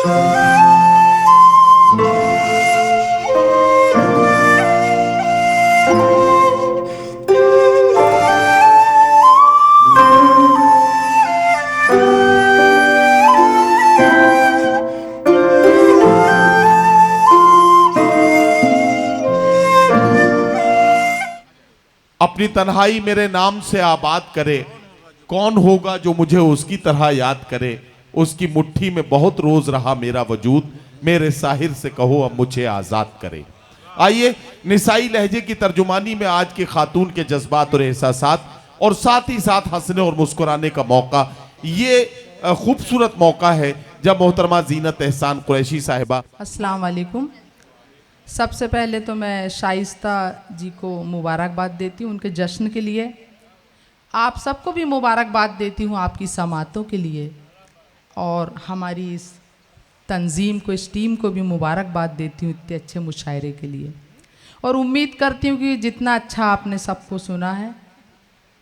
अपनी तन्हाई मेरे नाम से आबाद करे, कौन होगा जो मुझे उसकी तरह याद करे। उसकी मुट्ठी में बहुत रोज रहा मेरा वजूद, मेरे साहिर से कहो अब मुझे आजाद करे। आइए निसाई लहजे की तर्जुमानी में आज के खातून के जज्बात और एहसासात और साथ ही साथ हंसने और मुस्कुराने का मौका, ये खूबसूरत मौका है जब मोहतरमा जीनत एहसान कुरैशी साहिबा। अस्सलाम वालेकुम। सबसे पहले तो मैं शाइस्ता जी को मुबारकबाद देती हूँ उनके जश्न के लिए। आप सबको भी मुबारकबाद देती हूँ आपकी समातों के लिए, और हमारी इस तंजीम को, इस टीम को भी मुबारकबाद देती हूँ इतने अच्छे मुशायरे के लिए। और उम्मीद करती हूँ कि जितना अच्छा आपने सबको सुना है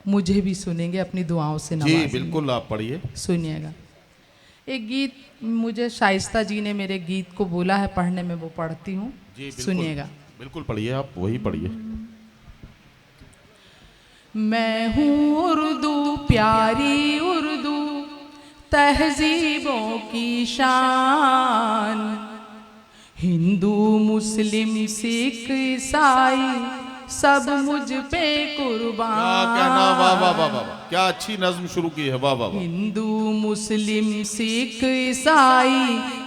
मुझे भी सुनेंगे, अपनी दुआओं से नवाजेंगे। जी बिल्कुल, आप पढ़िए, सुनिएगा। एक गीत मुझे शाइस्ता जी ने मेरे गीत को बोला है पढ़ने में, वो पढ़ती हूँ, सुनिएगा। बिल्कुल पढ़िए, आप वही पढ़िए। मैं हूँ उर्दू, प्यारी उर्दू, तहजीबों की शान, हिंदू मुस्लिम सिख ईसाई सब मुझ पे कुर्बान। क्या कहना, वाह वाह वाह वाह, क्या अच्छी नज्म शुरू की है, वाह वाह वाह। हिंदू मुस्लिम सिख ईसाई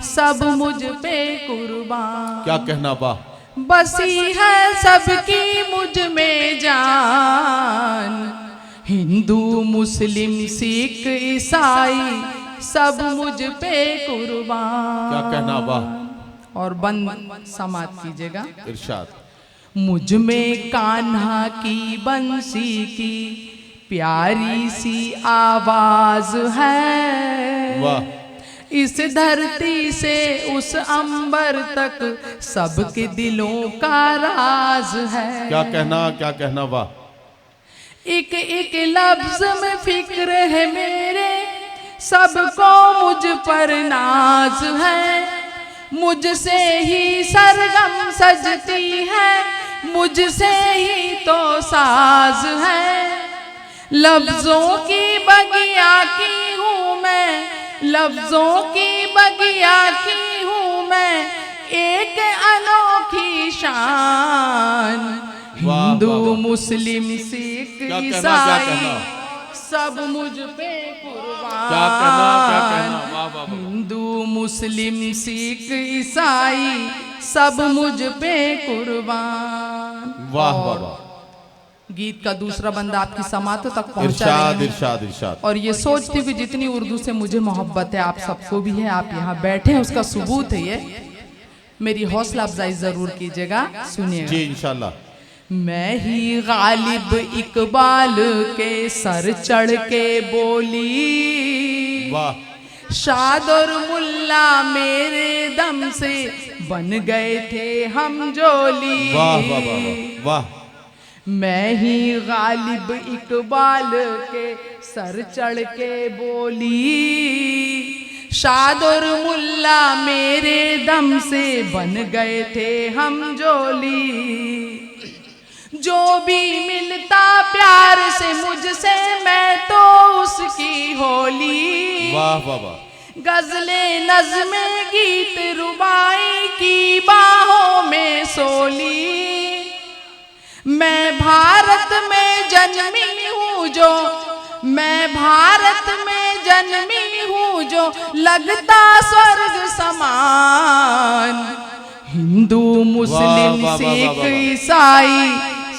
सब मुझ पे कुर्बान। क्या कहना, वाह। बसी है सबकी मुझ में जान, हिंदू मुस्लिम सिख ईसाई सब मुझ पे कुर्बान। क्या कहना, वाह। और बंद समात कीजिएगा। इरशाद। मुझ में कान्हा की बंसी की प्यारी सी आवाज है, वाह। इस धरती से उस अंबर तक सबके दिलों का राज है। क्या कहना, क्या कहना, वाह। एक एक लफ्ज में फिक्र है मेरे, सबको मुझ पर नाज है, मुझसे ही सरगम सजती है, मुझसे ही तो साज है। लफ्जों की बगिया की हूँ मैं, लफ्जों की बगिया की हूँ मैं, एक अनोखी शान, हिंदू मुस्लिम सिख ईसाई सब मुझ पे कुर्बान। क्या कहना, क्या कहना, वाह वाह। हिंदू मुस्लिम सिख ईसाई सब मुझ पे कुर्बान। वाह वाह वाह। गीत का दूसरा बंदा आपकी समातों तक पहुंचा इरशाद, रही हूं। इरशाद, इरशाद। और ये सोचती हूँ कि जितनी उर्दू से मुझे मोहब्बत है आप सबको भी है, आप यहाँ बैठे हैं उसका सबूत है ये। मेरी हौसला अफजाई जरूर कीजिएगा, सुनिएगा जी इंशाल्लाह। मैं ही गालिब इकबाल के सर चढ़ के बोली, वाह। शाद और मुल्ला मेरे दम से बन गए थे हम जोली। वाह वाह वाह वाह। मैं ही गालिब इकबाल के सर चढ़ के बोली, शाद और मुल्ला मेरे दम से बन गए थे हम जोली। जो भी मिलता प्यार से मुझसे मैं तो उसकी होली। वाह वाह वाह। गजले नज़्मे गीत रुबाई की बाहों में सोली। मैं भारत में जन्मी हूँ जो, मैं भारत में जन्मी हूँ जो लगता स्वर्ग समान। हिंदू मुस्लिम सिख ईसाई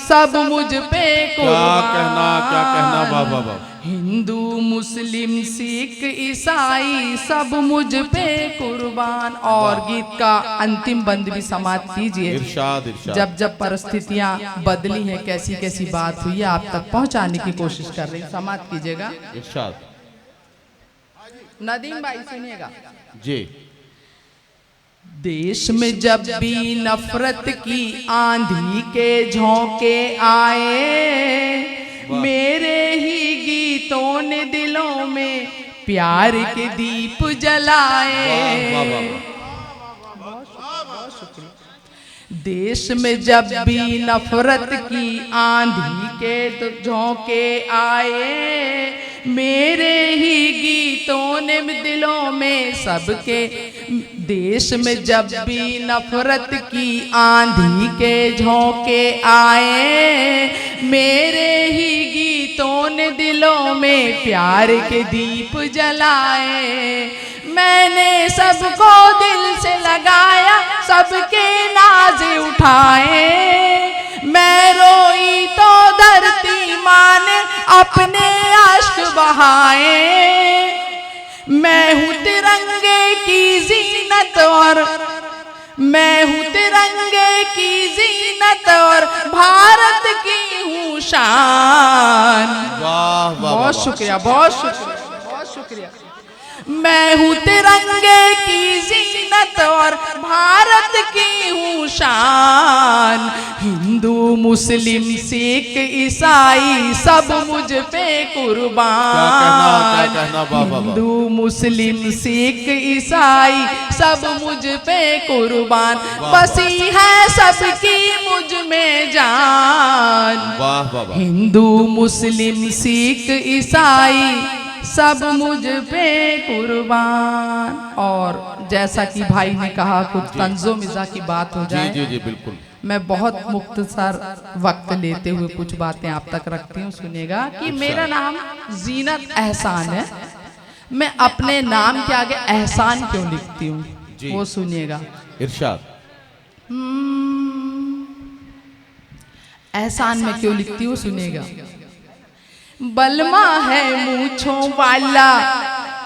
सब मुझ पे कुर्बान। क्या कहना, वाह वाह वाह। हिंदू मुस्लिम सिख ईसाई सब मुझ पे कुर्बान। और गीत का अंतिम बंद भी समाप्त कीजिए। इरशाद, इरशाद। जब जब परिस्थितियां बदली हैं, कैसी कैसी बात हुई है, आप तक पहुंचाने की कोशिश कर रही, समाप्त कीजिएगा। इरशाद। नदीम भाई सुनिएगा जी। देश में जब भी नफरत की आंधी के झोंके आए, मेरे ही गीतों ने दिलों में प्यार के दीप जलाए। वाह, वाह, वाह। देश में जब भी नफरत की आंधी के तो झोंके आए, मेरे ही गीतों ने दिलों में सबके। देश में जब भी नफरत की आंधी के झोंके आए, मेरे ही गीतों ने दिलों में प्यार के दीप जलाए। मैंने सबको दिल से लगाया, सबके नाज उठाए। मैं रोई तो धरती माँ ने अपने अश्क बहाए। मैं हूँ तिरंगे की जीनत और मैं हूँ तिरंगे की जीनत और भारत की हूँ शान। वाह, वाह, बहुत शुक्रिया, बहुत शुक्रिया, बहुत शुक्रिया। मैं हूँ तिरंगे की जीनत और भारत की हूँ शान। हिंदू मुस्लिम सिख ईसाई सब मुझ पे कुर्बान। क्या कहना, वाह, वाह, वाह। हिंदू मुस्लिम सिख ईसाई सब मुझ पे कुर्बान। बसी है सबकी मुझ में जान। वाह, वाह, वाह। हिंदू मुस्लिम सिख ईसाई सब मुझ पे कुर्बान। और जैसा कि भाई ने कहा कुछ तंजो मिजा की बात हो जाए। जी जी जी, बिल्कुल। मैं बहुत मुख्तसर वक्त लेते हुए कुछ बातें आप तक रखती हूँ, सुनिएगा कि मेरा नाम जीनत एहसान है। मैं अपने नाम के आगे एहसान क्यों लिखती हूँ वो सुनिएगा। इरशाद। एहसान में क्यों लिखती हूँ सुनिएगा। बलमा है मूंछों वाला,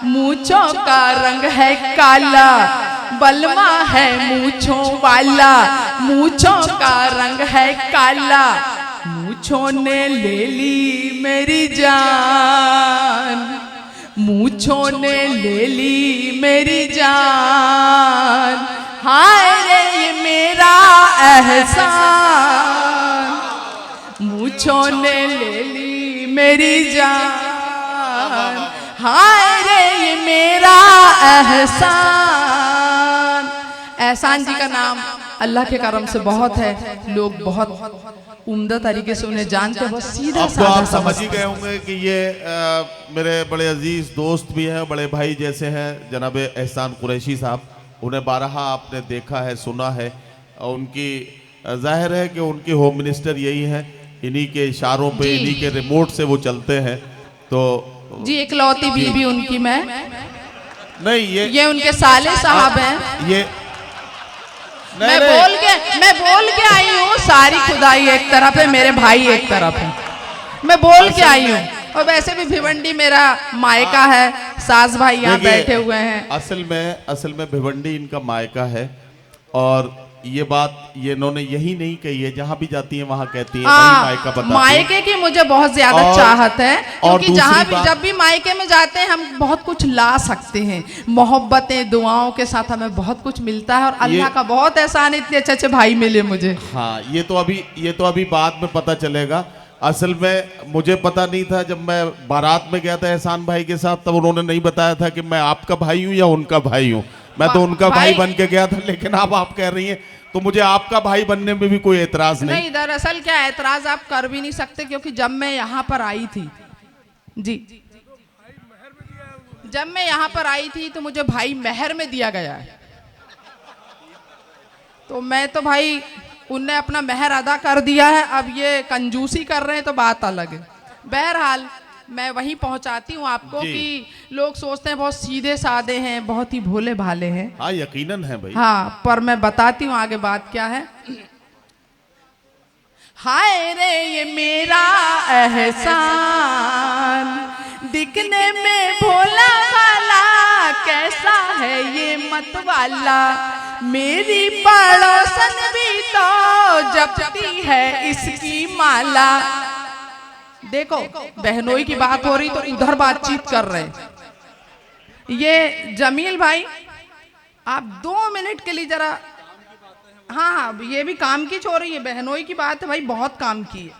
मूंछों का रंग है काला। बलमा है मूंछों वाला, मूंछों का रंग है काला। मूंछों ने ले ली मेरी जान, मूंछों ने ले ली मेरी जान। हाय रे ये मेरा एहसान, मूंछों ने ले ली मेरी जान। हाय रे ये मेरा एहसान। एहसान जी का नाम अल्लाह के करम से बहुत है, लोग बहुत उम्दा तरीके से उन्हें जानते हैं। सीधा अब तो आप समझ ही गए होंगे कि ये मेरे बड़े अजीज दोस्त भी हैं, बड़े भाई जैसे हैं जनाब एहसान कुरैशी साहब। उन्हें बारहा आपने देखा है, सुना है। और उनकी जाहिर है कि उनकी होम मिनिस्टर यही हैं, इन्हीं के इशारों पे, इन्हीं के रिमोट से वो चलते हैं। तो जी इकलौती बीवी उनकी मैं नहीं, ये उनके साले साहब हैं। ये मैं बोल के आई हूँ, सारी खुदाई एक तरफ है, मेरे भाई एक तरफ है। मैं बोल के आई हूँ। और वैसे भी भिवंडी मेरा मायका है, सास भाई यहाँ बैठे हुए हैं। असल में भिवंडी इनका मायका है। और ये बात ये इन्होंने यही नहीं कही है, जहाँ भी जाती है वहाँ कहती है वही मायका बताती है। मायके की मुझे बहुत ज्यादा चाहत है, क्योंकि जहाँ भी जब भी मायके में जाते हैं हम बहुत कुछ ला सकते हैं। मोहब्बतें दुआओं के साथ हमें बहुत कुछ मिलता है। और अल्लाह का बहुत एहसान है, इतने अच्छे अच्छे भाई मिले मुझे। हाँ, ये तो अभी बाद में पता चलेगा। असल में मुझे पता नहीं था, जब मैं बारात में गया था एहसान भाई के साथ, तब उन्होंने नहीं बताया था कि मैं आपका भाई हूँ या उनका भाई हूँ। मैं तो उनका भाई बन के गया था, लेकिन अब आप कह रही हैं तो मुझे आपका भाई बनने में भी कोई एतराज नहीं। दरअसल क्या एतराज आप कर भी नहीं सकते, क्योंकि जब मैं यहाँ पर आई थी जी, जब मैं यहाँ पर आई थी तो मुझे भाई महर में दिया गया है। तो मैं तो भाई उनने अपना महर अदा कर दिया है, अब ये कंजूसी कर रहे हैं तो बात अलग है। बहरहाल मैं वहीं पहुंचाती हूँ आपको कि लोग सोचते हैं बहुत सीधे साधे हैं, बहुत ही भोले भाले हैं। हाँ, यकीनन है भाई। हाँ, पर मैं बताती हूँ आगे बात क्या है। हाय रे ये मेरा एहसान, दिखने में भोला भाला, कैसा है ये मत वाला। मेरी पड़ोसन भी तो जपती है इसकी माला। देखो बहनोई की बात हो रही तो उधर बातचीत कर रहे हैं। ये जमील भाई आप 2 मिनट के लिए जरा, हाँ ये भी काम की हो रही है, बहनोई की बात है भाई, बहुत काम की है,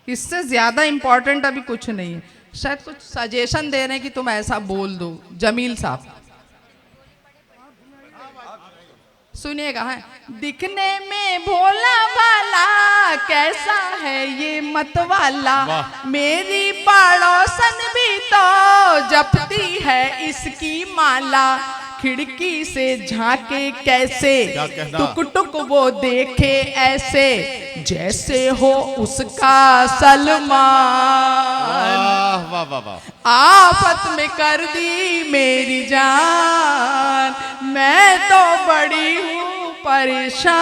इससे ज्यादा इंपॉर्टेंट अभी कुछ नहीं है। शायद कुछ सजेशन दे रहे हैं कि तुम ऐसा बोल दो। जमील साहब सुनिएगा। है दिखने में भोला भाला, कैसा है ये मतवाला, मेरी पड़ोसन भी तो जपती है इसकी माला, खिड़की से झांके कैसे, टुक टुक वो देखे ऐसे, जैसे हो उसका सलमान। वाह वाह वाह, आफत में कर दी मेरी जान, मैं तो बड़ी हूँ परेशान,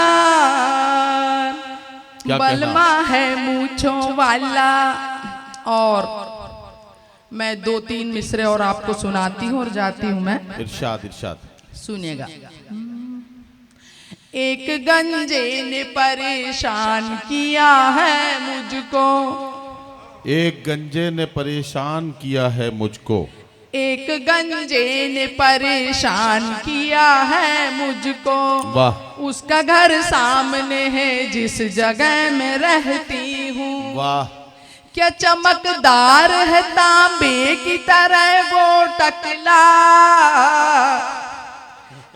बलमा है मूंछों वाला। और मैं 2-3 मिसरे और आपको सुनाती हूँ और जाती हूँ मैं। इरशाद इरशाद सुनिएगा। एक गंजे ने परेशान किया है मुझको, एक गंजे ने परेशान किया है मुझको, एक गंजे ने परेशान किया है मुझको, वाह उसका घर सामने है जिस जगह में रहती हूँ, वाह, क्या चमकदार है तांबे की तरह वो टकला,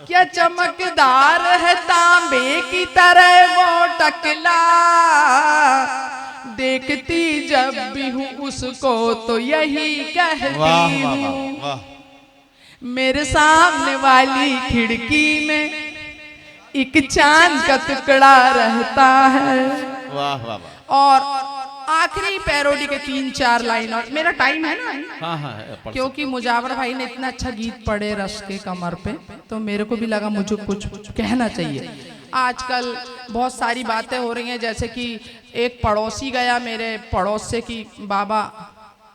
क्या चमकदार है तांबे की तरह वो टकला, देखती जब भी हूँ उसको तो यही कहती वाह वाह हूँ, वाह, मेरे सामने वाली खिड़की में एक चांद का टुकड़ा रहता है। वाह वाह वाह। और आखिरी पैरोडी के 3-4 लाइन और मेरा टाइम है ना, हाँ हाँ है, पढ़ क्योंकि मुजावर भाई ने इतना अच्छा गीत पढ़े रस के कमर पे, तो मेरे को भी लगा मुझे कुछ कहना चाहिए। आजकल बहुत सारी बातें हो रही हैं, जैसे कि एक पड़ोसी गया मेरे पड़ोस से कि बाबा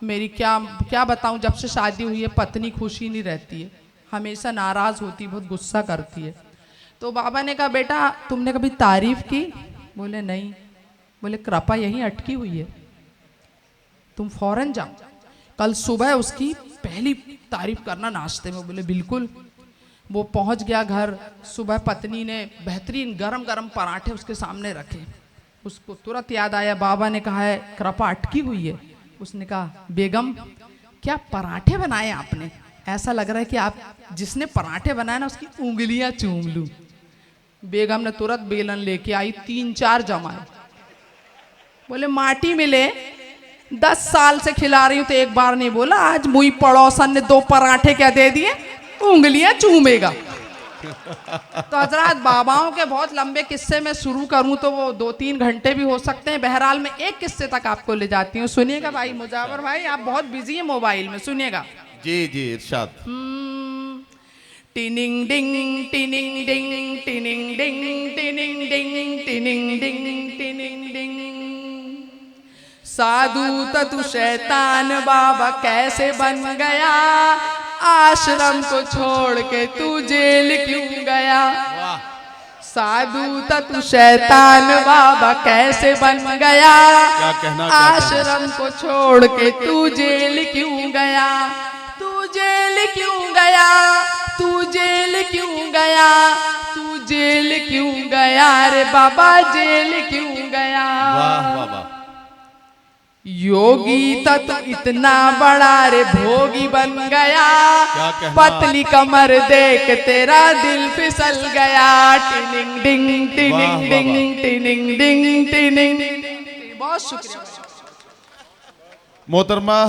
मेरी क्या बताऊं, जब से शादी हुई है पत्नी खुशी नहीं रहती है, हमेशा नाराज होती, बहुत गुस्सा करती है। तो बाबा ने कहा बेटा तुमने कभी तारीफ की? बोले नहीं। बोले कृपा यहीं अटकी हुई है, तुम फौरन जाओ, कल सुबह उसकी पहली तारीफ करना नाश्ते में। बोले बिल्कुल। वो पहुंच गया घर, सुबह पत्नी ने बेहतरीन गरम गरम पराठे उसके सामने रखे, उसको तुरंत याद आया बाबा ने कहा है कृपा अटकी हुई है। उसने कहा बेगम क्या पराठे बनाए आपने, ऐसा लग रहा है कि आप जिसने पराठे बनाए ना उसकी उंगलियां चूम लूं। बेगम ने तुरंत बेलन लेके आई, 3-4 जमाए। बोले माटी मिले 10 साल से खिला रही हूं तो एक बार नहीं बोला, आज मुई पड़ोसन ने 2 पराठे क्या दे दिए, उंगलियां चूमेगा। तो हजरात बाबाओं के बहुत लंबे किस्से में शुरू करूं तो वो 2-3 घंटे भी हो सकते हैं। बहरहाल मैं एक किस्से तक आपको ले जाती हूँ, सुनिएगा भाई मुजावर भाई, आप बहुत बिजी हैं मोबाइल में, सुनिएगा। जी जी इरशाद। टिनिंग डिंग टिनिंग डिंग टिनिंग डिंग टिनिंग डिंग टिनिंग डिंग टिनिंग डिंग, साधु तू शैतान बाबा कैसे बन गया, आश्रम को छोड़ के तू जेल क्यों गया। साधु तू शैतान बाबा कैसे बन गया, आश्रम को छोड़ के तू जेल क्यों गया, तू जेल क्यों गया, तू जेल क्यों गया, तू जेल क्यों गया रे बाबा, जेल क्यों गया। वाह वाह वाह। योगी तत्व इतना बड़ा रे भोगी बन गया, पतली कमर देख तेरा दिल फिसल गया। टिनिंग डिंग टिनिंग डिंग टिनिंग डिंग टिनिंग। बहुत शुक्रिया। मोहतरमा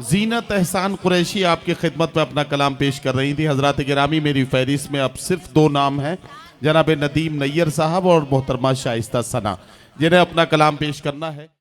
जीनत एहसान कुरैशी आपकी खिदमत में अपना कलाम पेश कर रही थी। हजरात गिरामी मेरी फहरिस्त में अब सिर्फ 2 नाम हैं, जनाब नदीम नैयर साहब और मोहतरमा शाइस्ता सना, जिन्हें अपना कलाम पेश करना है।